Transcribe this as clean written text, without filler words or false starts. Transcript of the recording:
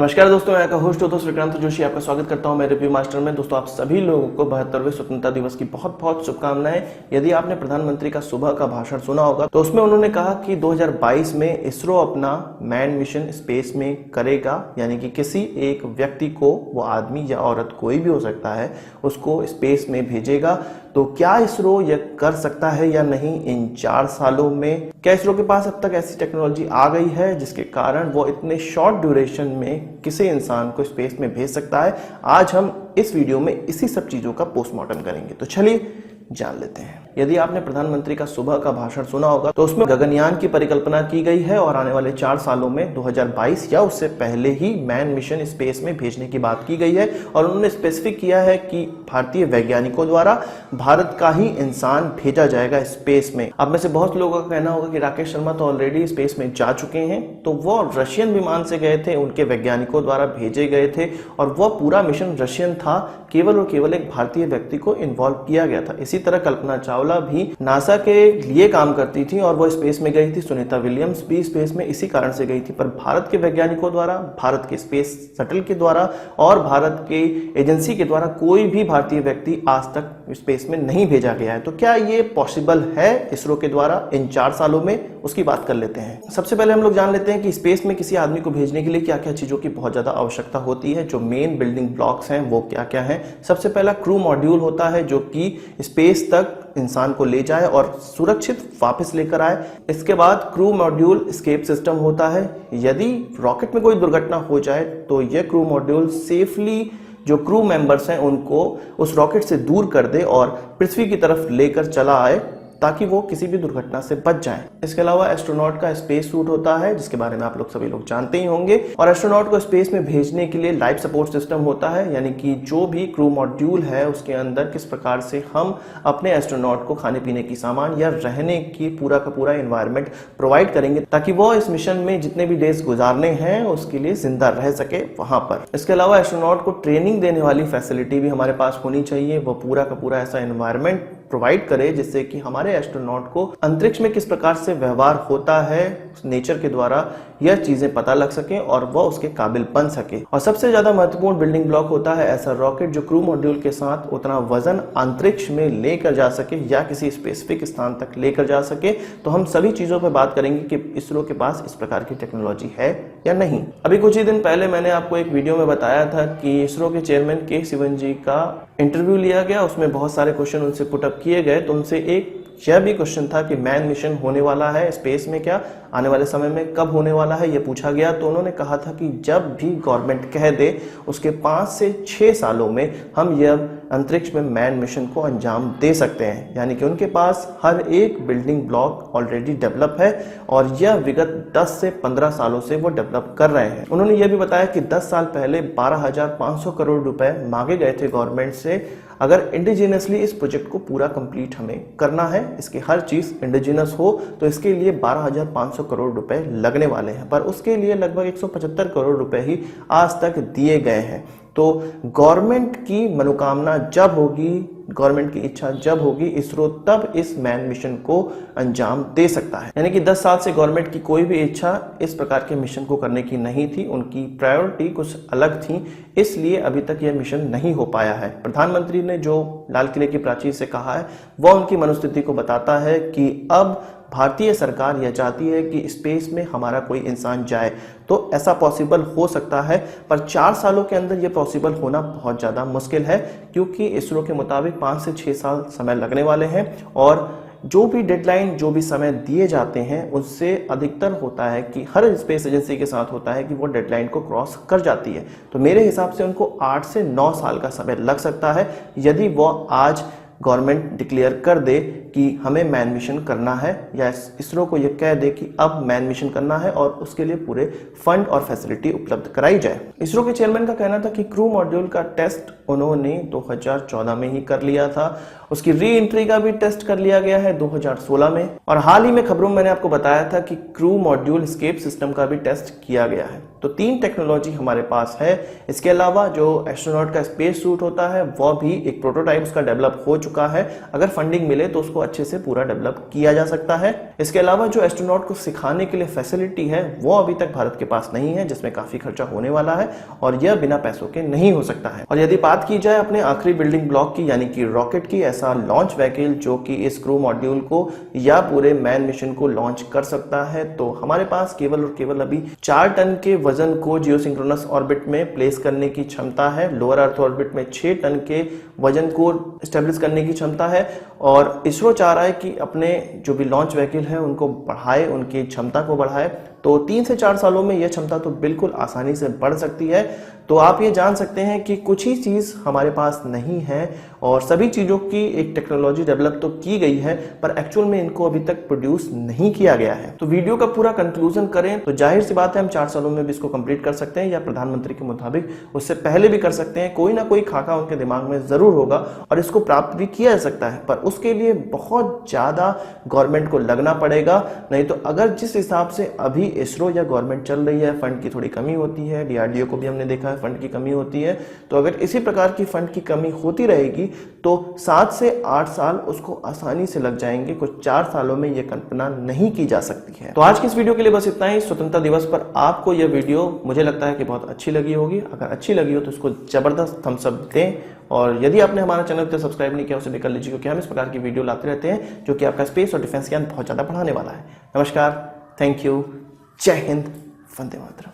नमस्कार दोस्तों, मैं आपका होस्ट दोस्त विक्रांत जोशी आपका स्वागत करता हूं मेरे रिव्यू मास्टर में। दोस्तों, आप सभी लोगों को 72वें स्वतंत्रता दिवस की बहुत बहुत शुभकामनाएं। यदि आपने प्रधानमंत्री का सुबह का भाषण सुना होगा तो उसमें उन्होंने कहा कि 2022 में इसरो अपना मैन मिशन स्पेस में करेगा, यानी कि किसी एक व्यक्ति को, वो आदमी या औरत कोई भी हो सकता है, उसको स्पेस में भेजेगा। तो क्या इसरो यह कर सकता है या नहीं इन 4 सालों में? क्या इसरो के पास अब तक ऐसी टेक्नोलॉजी आ गई है जिसके कारण वो इतने शॉर्ट ड्यूरेशन में किसी इंसान को स्पेस में भेज सकता है? आज हम इस वीडियो में इसी सब चीजों का पोस्टमार्टम करेंगे। तो चलिए जान लेते हैं। यदि आपने प्रधानमंत्री का सुबह का भाषण सुना होगा तो उसमें गगनयान की परिकल्पना की गई है और आने वाले 4 सालों में 2022 या उससे पहले ही मैन मिशन स्पेस में भेजने की बात की गई है। और उन्होंने स्पेसिफिक किया है कि भारतीय वैज्ञानिकों द्वारा भारत का ही इंसान भेजा जाएगा स्पेस में। अब में से बहुत लोगों का कहना होगा कि राकेश शर्मा तो ऑलरेडी स्पेस में जा चुके हैं, तो वो रशियन विमान से गए थे, उनके वैज्ञानिकों द्वारा भेजे गए थे और वह पूरा मिशन रशियन था। केवल और केवल एक भारतीय व्यक्ति को इन्वॉल्व किया गया था। इसी तरह कल्पना चावला भी नासा के लिए काम करती थी और वो स्पेस में गई थी। सुनीता विलियम्स भी स्पेस में इसी कारण से गई थी। पर भारत के वैज्ञानिकों द्वारा, भारत के स्पेस शटल के द्वारा और भारत के एजेंसी के द्वारा कोई भी भारतीय व्यक्ति आज तक स्पेस में नहीं भेजा गया है। तो क्या ये पॉसिबल है इसरो के द्वारा इन 4 सालों में? उसकी बात कर लेते हैं। सबसे पहले हम लोग जान लेते हैं कि स्पेस में किसी आदमी को भेजने के लिए क्या क्या चीजों की बहुत ज्यादा आवश्यकता होती है। जो मेन बिल्डिंग ब्लॉक्स हैं वो क्या क्या हैं? सबसे पहला क्रू मॉड्यूल होता है जो कि स्पेस तक इंसान को ले जाए और सुरक्षित वापस लेकर आए। इसके बाद क्रू मॉड्यूल एस्केप सिस्टम होता है। यदि रॉकेट में कोई दुर्घटना हो जाए तो यह क्रू मॉड्यूल सेफली जो क्रू मेंबर्स हैं उनको उस रॉकेट से दूर कर दे और पृथ्वी की तरफ लेकर चला आए ताकि वो किसी भी दुर्घटना से बच जाएं। इसके अलावा एस्ट्रोनॉट का स्पेस सूट होता है जिसके बारे में आप लोग सभी लोग जानते ही होंगे। और एस्ट्रोनॉट को स्पेस में भेजने के लिए लाइफ सपोर्ट सिस्टम होता है, यानी कि जो भी क्रू मॉड्यूल है उसके अंदर किस प्रकार से हम अपने एस्ट्रोनॉट को खाने पीने की सामान या रहने की पूरा का पूरा एनवायरनमेंट प्रोवाइड करेंगे ताकि वो इस मिशन में जितने भी डेज गुजारने हैं उसके लिए जिंदा रह सके वहां पर। इसके अलावा एस्ट्रोनॉट को ट्रेनिंग देने वाली फैसिलिटी भी हमारे पास होनी चाहिए। वो पूरा का पूरा ऐसा एनवायरनमेंट प्रोवाइड करे जिससे कि हमारे एस्ट्रोनॉट को अंतरिक्ष में किस प्रकार से व्यवहार होता है नेचर के द्वारा यह चीजें पता लग सके और वह उसके काबिल बन सके। और सबसे ज्यादा महत्वपूर्ण बिल्डिंग ब्लॉक होता है ऐसा रॉकेट जो क्रू मॉड्यूल के साथ उतना वजन अंतरिक्ष में लेकर जा सके या किसी स्पेसिफिक स्थान तक लेकर जा सके। तो हम सभी चीजों पर बात करेंगे कि इसरो के पास इस प्रकार की टेक्नोलॉजी है या नहीं। अभी कुछ ही दिन पहले मैंने आपको एक वीडियो में बताया था कि इसरो के चेयरमैन के सिवन जी का इंटरव्यू लिया गया। उसमें बहुत सारे क्वेश्चन उनसे पुटअप किए गए। तो उनसे एक यह भी क्वेश्चन था कि मैन मिशन होने वाला है स्पेस में, क्या आने वाले समय में कब होने वाला है, यह पूछा गया। तो उन्होंने कहा था कि जब भी गवर्नमेंट कह दे उसके 5 से 6 सालों में हम यह अंतरिक्ष में मैन मिशन को अंजाम दे सकते हैं। यानी कि उनके पास हर एक बिल्डिंग ब्लॉक ऑलरेडी डेवलप है और यह विगत 10 से 15 सालों से वो डेवलप कर रहे हैं। उन्होंने यह भी बताया कि 10 साल पहले 12,500 करोड़ रुपए मांगे गए थे गवर्नमेंट से। अगर इंडिजिनसली इस प्रोजेक्ट को पूरा कंप्लीट हमें करना है, इसकी हर चीज इंडिजिनस हो, तो इसके लिए 12,500 करोड़ रुपए लगने वाले हैं। पर उसके लिए लगभग 175 करोड़ रुपए ही आज तक दिए गए हैं। तो गवर्नमेंट की मनोकामना जब होगी, गवर्नमेंट की इच्छा जब होगी, इसरो तब इस मैन मिशन को अंजाम दे सकता है। यानी कि 10 साल से गवर्नमेंट की कोई भी इच्छा इस प्रकार के मिशन को करने की नहीं थी। उनकी प्रायोरिटी कुछ अलग थी, इसलिए अभी तक यह मिशन नहीं हो पाया है। प्रधानमंत्री ने जो लाल किले की प्राचीर से कहा है वह उनकी मनोस्थिति को बताता है कि अब भारतीय सरकार यह चाहती है कि स्पेस में हमारा कोई इंसान जाए। तो ऐसा पॉसिबल हो सकता है, पर 4 सालों के अंदर यह पॉसिबल होना बहुत ज़्यादा मुश्किल है, क्योंकि इसरो के मुताबिक 5 से 6 साल समय लगने वाले हैं। और जो भी डेडलाइन, जो भी समय दिए जाते हैं उससे अधिकतर होता है कि हर स्पेस एजेंसी के साथ होता है कि वो डेडलाइन को क्रॉस कर जाती है। तो मेरे हिसाब से उनको 8 से 9 साल का समय लग सकता है यदि वो आज गवर्नमेंट डिक्लेयर कर दे कि हमें मैन मिशन करना है, या इसरो को यह कह दे कि अब मैन मिशन करना है और उसके लिए पूरे फंड और फैसिलिटी उपलब्ध कराई जाए। इसरो के चेयरमैन का कहना था कि क्रू मॉड्यूल का टेस्ट उन्होंने 2014 में ही कर लिया था। उसकी री एंट्री का भी टेस्ट कर लिया गया है 2016 में, और हाल ही में खबरों में मैंने आपको बताया था कि क्रू मॉड्यूल एस्केप सिस्टम का भी टेस्ट किया गया है। तो 3 टेक्नोलॉजी हमारे पास है। इसके अलावा जो एस्ट्रोनॉट का स्पेस सूट होता है वह भी एक प्रोटोटाइप उसका डेवलप हो चुका है। अगर फंडिंग मिले तो उसको अच्छे से पूरा डेवलप किया जा सकता है। इसके अलावा जो एस्ट्रोनॉट को सिखाने के लिए फैसिलिटी है वो अभी तक भारत के पास नहीं है, जिसमें काफी खर्चा होने वाला है और यह बिना पैसों के नहीं हो सकता है। और यदि बात की जाए अपने आखिरी बिल्डिंग ब्लॉक की यानी कि रॉकेट की, ऐसा लॉन्च व्हीकल जो कि इस क्रू मॉड्यूल को या पूरे मैन मिशन को लॉन्च कर सकता है, तो हमारे पास केवल और केवल अभी 4 टन के वजन को जियोसिंक्रोनस ऑर्बिट में प्लेस करने की क्षमता है। लोअर अर्थ ऑर्बिट में 6 टन के वजन को स्टेब्लिश करने की क्षमता है, और इसरो चाह रहा है कि अपने जो भी लॉन्च व्हीकल है उनको बढ़ाए, उनकी क्षमता को बढ़ाए। तो 3 से 4 सालों में यह क्षमता तो बिल्कुल आसानी से बढ़ सकती है। तो आप ये जान सकते हैं कि कुछ ही चीज हमारे पास नहीं है और सभी चीजों की एक टेक्नोलॉजी डेवलप तो की गई है, पर एक्चुअल में इनको अभी तक प्रोड्यूस नहीं किया गया है। तो वीडियो का पूरा कंक्लूजन करें तो जाहिर सी बात है हम 4 सालों में भी इसको कंप्लीट कर सकते हैं, या प्रधानमंत्री के मुताबिक उससे पहले भी कर सकते हैं। कोई ना कोई खाका उनके दिमाग में जरूर होगा और इसको प्राप्त भी किया जा सकता है, पर उसके लिए बहुत ज्यादा गवर्नमेंट को लगना पड़ेगा। नहीं तो अगर जिस हिसाब से अभी इसरो या गवर्नमेंट चल रही है, फंड की थोड़ी कमी होती है, डीआरडीओ को भी हमने देखा है फंड की कमी होती है, तो अगर इसी प्रकार की फंड की कमी होती रहेगी तो 7 से 8 साल उसको आसानी से लग जाएंगे। कुछ 4 सालों में यह कल्पना नहीं की जा सकती है। तो आज की इस वीडियो के लिए बस इतना ही। स्वतंत्रता दिवस पर आपको यह वीडियो मुझे लगता है कि बहुत अच्छी लगी होगी। अगर अच्छी लगी हो तो इसको जबरदस्त थम्स अप दें, और यदि आपने हमारा चैनल तो सब्सक्राइब नहीं किया उसे भी कर लीजिए, क्योंकि हम इस प्रकार की वीडियो लाते रहते हैं जो कि आपका स्पेस और डिफेंस ज्ञान बहुत ज्यादा बढ़ाने वाला है। नमस्कार, थैंक यू, जय हिंद, वंदे मातरम।